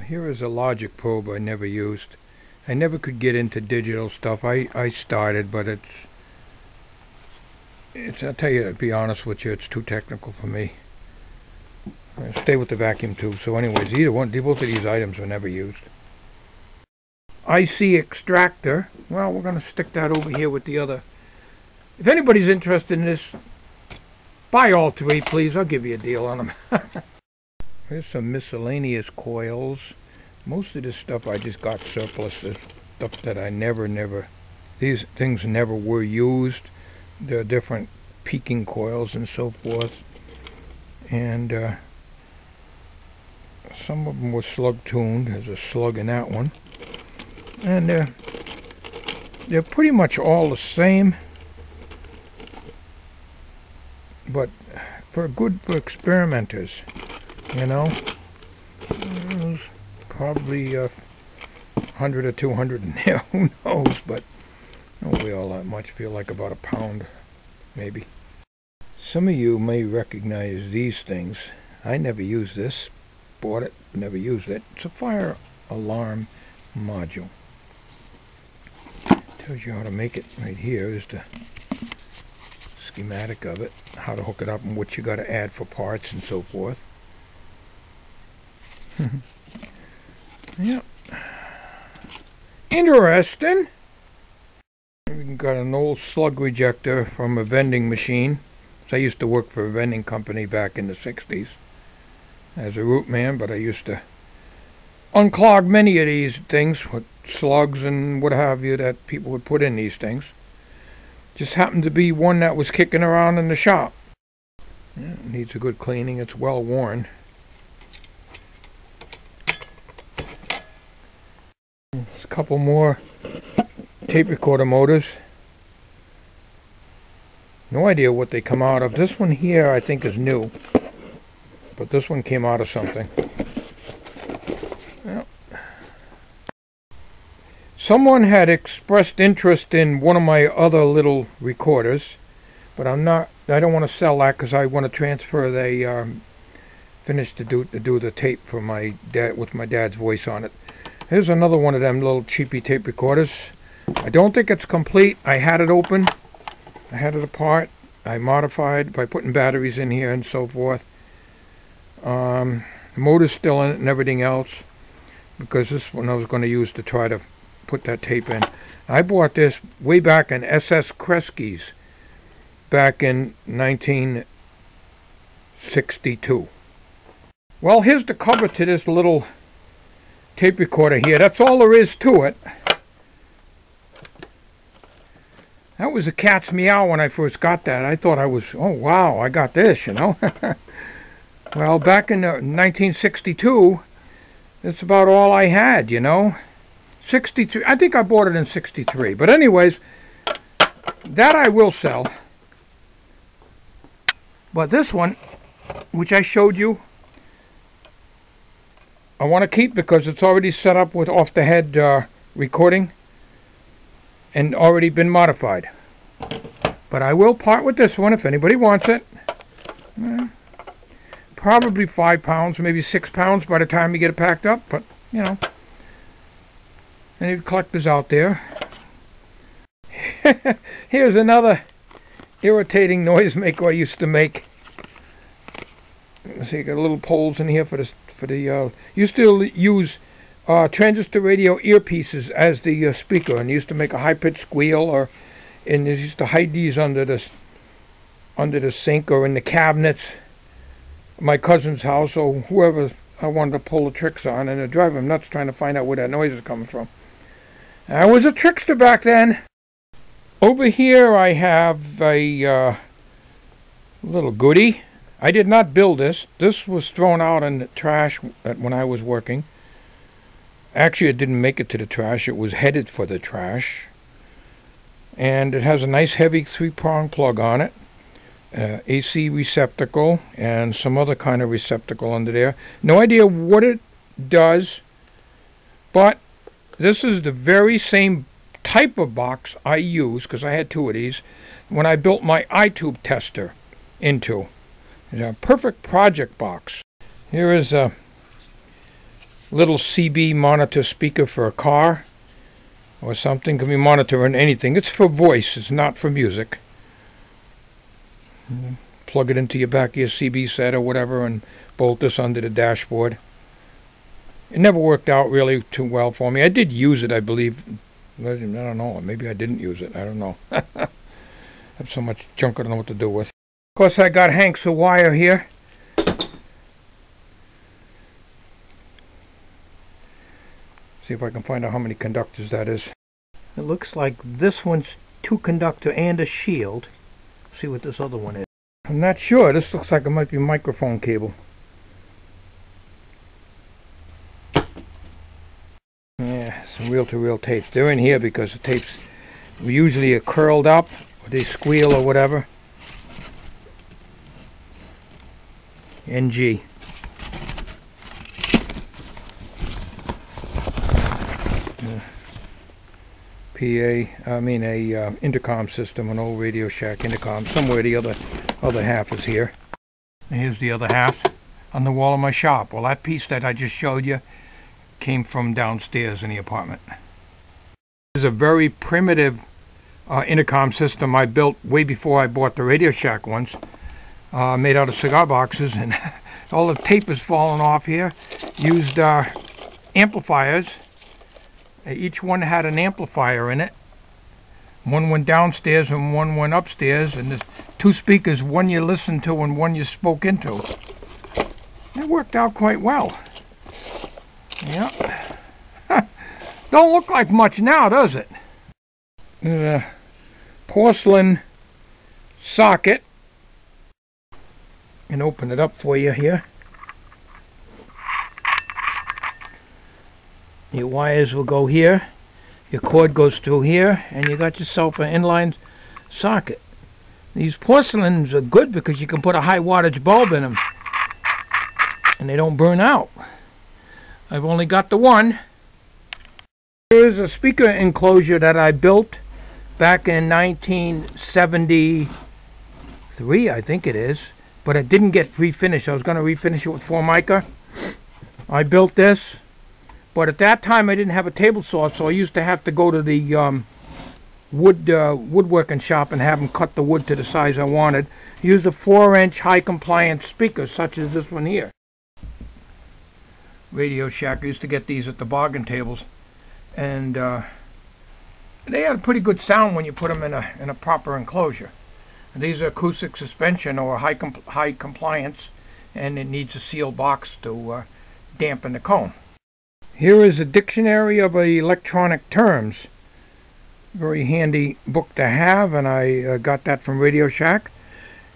Here is a logic probe I never used. I never could get into digital stuff. I started, but I'll tell you, to be honest with you, it's too technical for me. I stay with the vacuum tube. So anyways, both of these items were never used. IC extractor. Well, we're going to stick that over here with the other. If anybody's interested in this, buy all three, please. I'll give you a deal on them. Here's some miscellaneous coils. Most of this stuff I just got surplus. This stuff that I these things never were used. There are different peaking coils and so forth. And some of them were slug tuned. There's a slug in that one. And they're pretty much all the same. But for experimenters, you know, there's probably 100 or 200 in there, who knows, but don't weigh all that much, feel like about a pound, maybe. Some of you may recognize these things. I never used this, bought it, never used it. It's a fire alarm module. Tells you how to make it right here. Is the schematic of it, how to hook it up and what you got to add for parts and so forth. Yep. Interesting. We got an old slug rejector from a vending machine. So I used to work for a vending company back in the 60s as a route man, but I used to unclog many of these things with slugs and what have you that people would put in these things. Just happened to be one that was kicking around in the shop. Yeah, it needs a good cleaning. It's well worn. There's a couple more tape recorder motors. No idea what they come out of. This one here I think is new, but this one came out of something. Well, someone had expressed interest in one of my other little recorders, but I don't want to sell that because I want to transfer finish to do the tape for my dad with my dad's voice on it. Here's another one of them little cheapy tape recorders. I don't think it's complete. I had it open. I had it apart. I modified by putting batteries in here and so forth. The motor's still in it and everything else, because this one I was going to use to try to put that tape in. I bought this way back in SS Kresge's back in 1962. Well, here's the cover to this little tape recorder here. That's all there is to it. That was a cat's meow when I first got that. I thought I was, oh wow, I got this, you know. Well, back in 1962, that's about all I had, you know. 63, I think I bought it in 63. But anyways, that I will sell. But this one, which I showed you, I want to keep because it's already set up with off-the-head recording and already been modified. But I will part with this one if anybody wants it. Probably 5 pounds, maybe 6 pounds by the time you get it packed up, but you know, any collectors out there. Here's another irritating noisemaker I used to make. Let's see, got little poles in here for the used to use transistor radio earpieces as the speaker, and used to make a high-pitched squeal, and they used to hide these under the sink or in the cabinets at my cousin's house, or whoever I wanted to pull the tricks on, and it'd drive them nuts trying to find out where that noise is coming from. I was a trickster back then. Over here I have a little goodie. I did not build this. This was thrown out in the trash when I was working. Actually, it didn't make it to the trash. It was headed for the trash. And it has a nice heavy 3-prong plug on it. AC receptacle and some other kind of receptacle under there. No idea what it does, but this is the very same type of box I use, because I had 2 of these, when I built my iTube tester into. It's a perfect project box. Here is a little CB monitor speaker for a car or something. Can be monitoring anything. It's for voice. It's not for music. Plug it into your back of your CB set or whatever and bolt this under the dashboard. It never worked out really too well for me. I did use it, I believe. I don't know. Maybe I didn't use it. I don't know. I have so much junk I don't know what to do with. Of course, I got hanks of wire here. See if I can find out how many conductors that is. It looks like this one's 2 conductor and a shield. See what this other one is. I'm not sure. This looks like it might be microphone cable. Yeah, some reel-to-reel tapes. They're in here because the tapes usually are curled up, or they squeal or whatever. NG. Intercom system, an old Radio Shack intercom. Somewhere the other half is here. And here's the other half on the wall of my shop. Well, that piece that I just showed you came from downstairs in the apartment. This is a very primitive intercom system I built way before I bought the Radio Shack ones. Made out of cigar boxes, and all the tape is falling off here. Used amplifiers. Each one had an amplifier in it. One went downstairs and one went upstairs, and there's 2 speakers, one you listened to and one you spoke into. It worked out quite well. Yeah. Don't look like much now, does it? Porcelain socket. And open it up for you here. Your wires will go here, your cord goes through here, and you got yourself an inline socket. These porcelains are good because you can put a high wattage bulb in them and they don't burn out. I've only got the one. Here is a speaker enclosure that I built back in 1973, I think it is, but it didn't get refinished. I was going to refinish it with Formica. I built this. But at that time, I didn't have a table saw, so I used to have to go to the woodworking shop and have them cut the wood to the size I wanted. Use a 4-inch high compliance speaker, such as this one here. Radio Shack, I used to get these at the bargain tables, and they had a pretty good sound when you put them in a proper enclosure. And these are acoustic suspension or high compliance, and it needs a sealed box to dampen the cone. Here is a dictionary of electronic terms. Very handy book to have, and I got that from Radio Shack.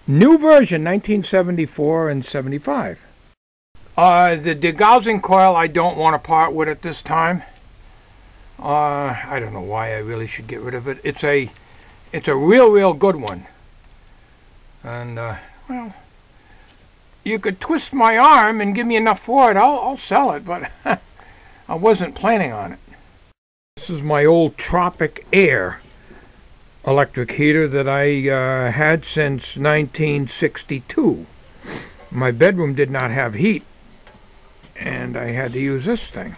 New version, 1974 and 75. The degaussing coil I don't want to part with at this time. I don't know why I really should get rid of it. It's a real good one. And well, you could twist my arm and give me enough for it. I'll sell it, but I wasn't planning on it. This is my old Tropic Air electric heater that I had since 1962. My bedroom did not have heat, and I had to use this thing.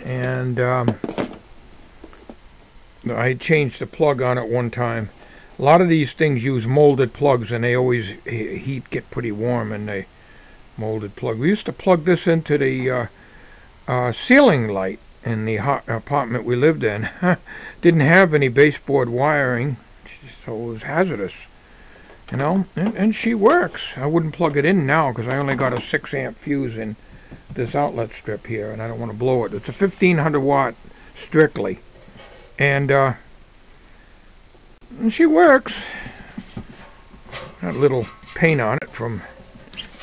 And I changed the plug on it one time. A lot of these things use molded plugs, and they always get pretty warm in the molded plug. We used to plug this into the ceiling light in the apartment we lived in. Didn't have any baseboard wiring, so it was hazardous, you know. And she works. I wouldn't plug it in now because I only got a 6-amp fuse in this outlet strip here, and I don't want to blow it. It's a 1500 watt strictly, and she works. Got a little paint on it from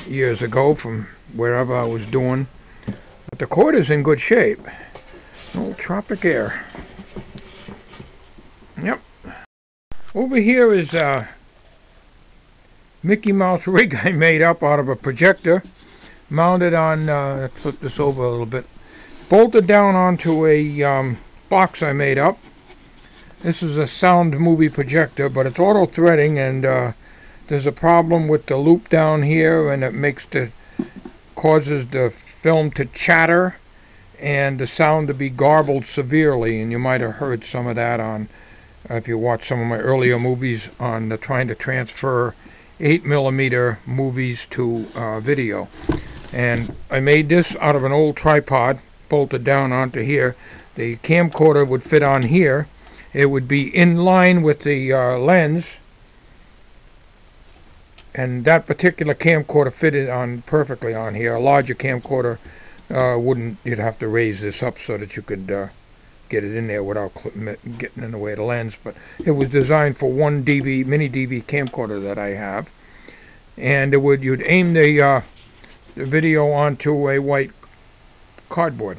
years ago from wherever I was doing, but the cord is in good shape. Old Tropic Air. Yep. Over here is a Mickey Mouse rig I made up out of a projector, mounted on, let's flip this over a little bit, bolted down onto a box I made up. This is a sound movie projector, but it's auto threading, and there's a problem with the loop down here, and it makes the causes the film to chatter and the sound to be garbled severely, and you might have heard some of that on, if you watch some of my earlier movies on trying to transfer 8mm movies to video. And I made this out of an old tripod, bolted down onto here. The camcorder would fit on here. It would be in line with the lens, and that particular camcorder fitted on perfectly on here. A larger camcorder wouldn't. You'd have to raise this up so that you could get it in there without getting in the way of the lens. But it was designed for one DV, mini DV camcorder that I have, and it would, you'd aim the video onto a white cardboard.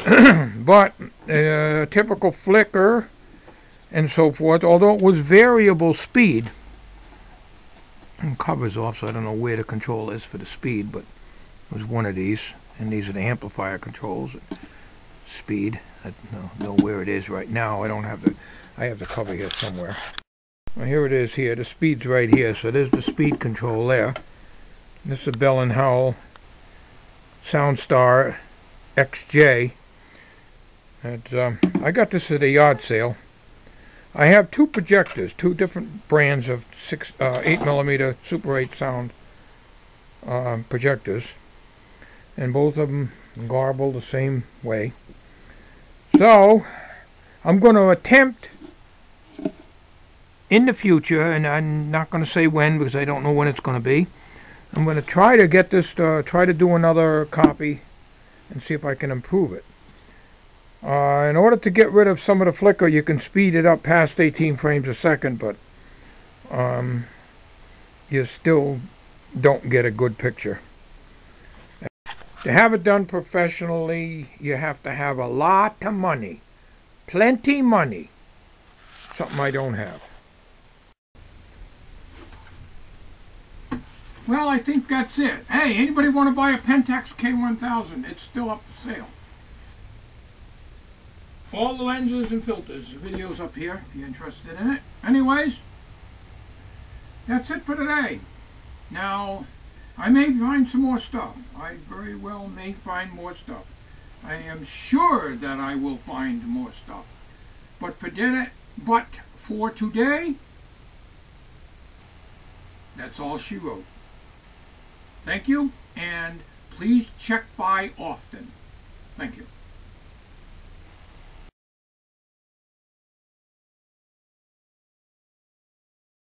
But typical flicker and so forth, although it was variable speed, and covers off, so I don't know where the control is for the speed, but it was one of these, and these are the amplifier controls. Speed, I don't know where it is right now. I don't have the, I have the cover here somewhere. Well, here it is here. The speed's right here, so there's the speed control there. This is a Bell & Howell Soundstar XJ. I got this at a yard sale. I have two projectors, two different brands of 8mm Super 8 sound projectors, and both of them garble the same way. So I'm going to attempt in the future, and I'm not going to say when because I don't know when it's going to be. I'm going to try to get this, try to do another copy and see if I can improve it. In order to get rid of some of the flicker, you can speed it up past 18 frames a second, but you still don't get a good picture. To have it done professionally, you have to have a lot of money. Plenty money. Something I don't have. Well, I think that's it. Hey, anybody want to buy a Pentax K1000? It's still up for sale. All the lenses and filters. The video's up here if you're interested in it. Anyways, that's it for today. Now, I may find some more stuff. I very well may find more stuff. I am sure that I will find more stuff. But for today, that's all she wrote. Thank you, and please check by often. Thank you.